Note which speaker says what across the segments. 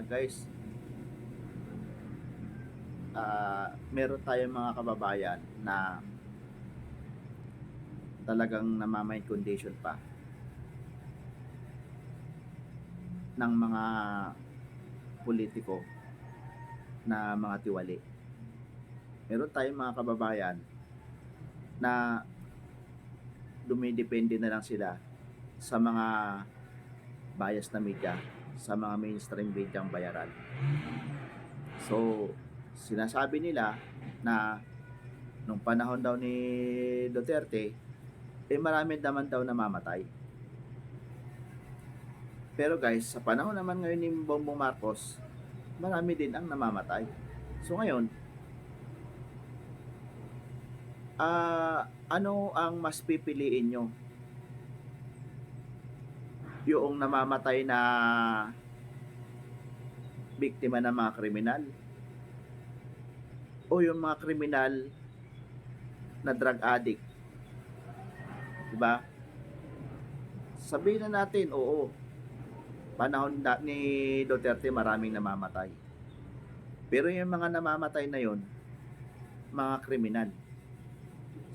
Speaker 1: Guys, meron tayong mga kababayan na talagang namamind condition pa ng mga politiko na mga tiwali. Meron tayong mga kababayan na dumidepende na lang sila sa mga bias na media, sa mga mainstream media ang bayaran. So, sinasabi nila na nung panahon daw ni Duterte, marami naman daw namamatay. Pero guys, sa panahon naman ngayon ni Bongbong Marcos, marami din ang namamatay. So ngayon, ano ang mas pipiliin nyo? Yung namamatay na biktima ng mga kriminal? O yung mga kriminal na drug addict? Diba? Sabihin na natin, oo, panahon ni Duterte maraming namamatay. Pero yung mga namamatay na yon, mga kriminal.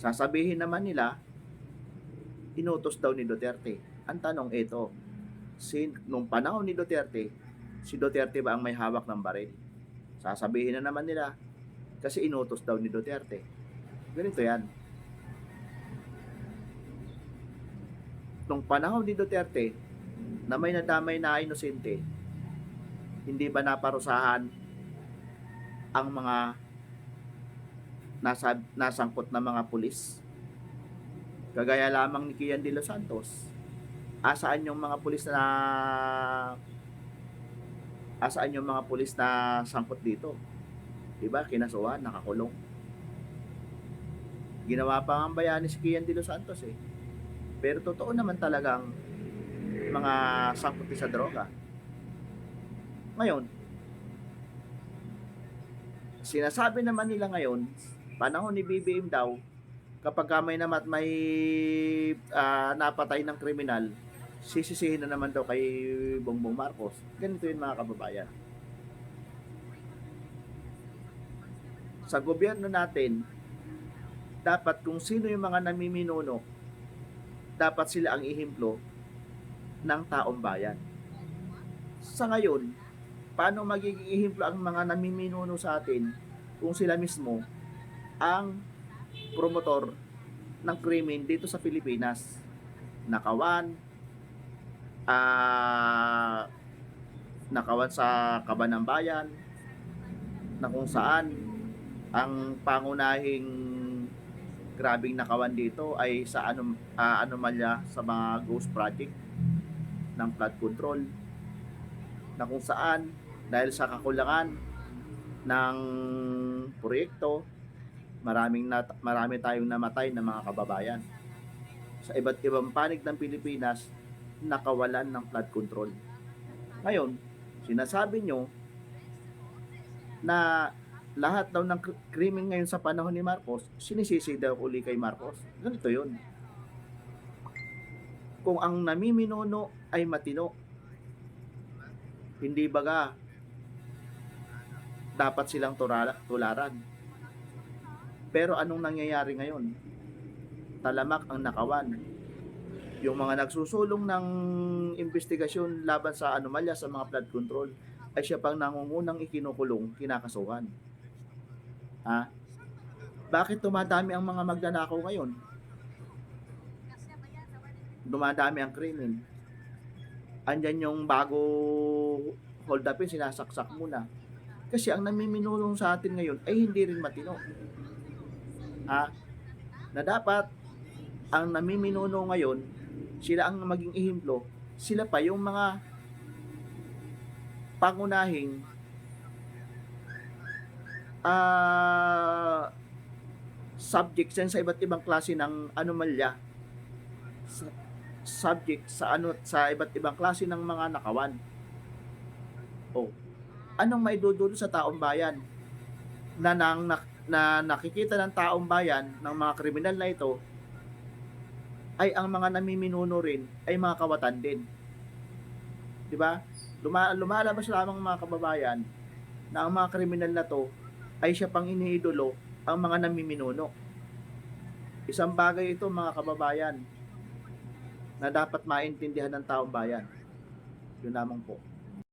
Speaker 1: Sasabihin naman nila, inutos daw ni Duterte. Ang tanong ito, nung panahon ni Duterte, si Duterte ba ang may hawak ng baril? Sasabihin na naman nila, kasi inutos daw ni Duterte. Ganito yan. Nung panahon ni Duterte, na may nadamay na inosente, hindi ba naparusahan ang mga nasangkot na mga pulis? Kagaya lamang ni Kian de los Santos. Asaan yung mga pulis na sangkot dito? Diba? Kinasuhan, nakakulong. Ginawa pa ang bayani si Kian de los Santos eh. Pero totoo naman talagang mga sangkot sa droga. Ngayon, sinasabi naman nila ngayon, panahon ni BBM daw, kapag may napatay ng kriminal, sisisihin na naman daw kay Bongbong Marcos. Ganito yun mga kababayan. Sa gobyerno natin, dapat kung sino yung mga namiminuno, dapat sila ang ihimplo ng taong bayan. Sa ngayon, paano magiging ihimplo ang mga namiminuno sa atin kung sila mismo ang promotor ng krimen dito sa Pilipinas? Nakawan sa Kaban ng Bayan, na kung saan ang pangunahing grabing nakawan dito ay sa anomalya sa mga ghost project ng flood control, na kung saan dahil sa kakulangan ng proyekto, marami tayong namatay na mga kababayan. Sa iba't ibang panig ng Pilipinas, nakawalan ng flood control. Ngayon, sinasabi nyo na lahat daw ng krimen ngayon sa panahon ni Marcos, sinisisi daw uli kay Marcos. Ganito yun. Kung ang namiminuno ay matino, hindi baga dapat silang tularan. Pero anong nangyayari ngayon? Talamak ang nakawan. Yung mga nagsusulong ng investigasyon laban sa anomalya sa mga flood control, ay siya pang nangungunang ikinukulong, kinakasuhan. Bakit tumadami ang mga magnanakaw ngayon? Dumadami ang krimen. Andyan yung bago hold upin, sinasaksak muna. Kasi ang namiminulong sa atin ngayon ay hindi rin matino. Na dapat ang namiminuno ngayon, sila ang maging ihimplo, sila pa yung mga pangunahing subject sa iba't ibang klase ng anomalya, subject sa iba't ibang klase ng mga nakawan. Anong maidudulot sa taong bayan na nakikita ng taong bayan ng mga kriminal na ito ay ang mga namiminuno rin ay mga kawatan din. 'Di ba? Lumalabas lamang mga kababayan na ang mga kriminal na 'to ay siya pang iniidolo ang mga namiminuno. Isang bagay ito mga kababayan na dapat maintindihan ng taong bayan. Yun lamang po.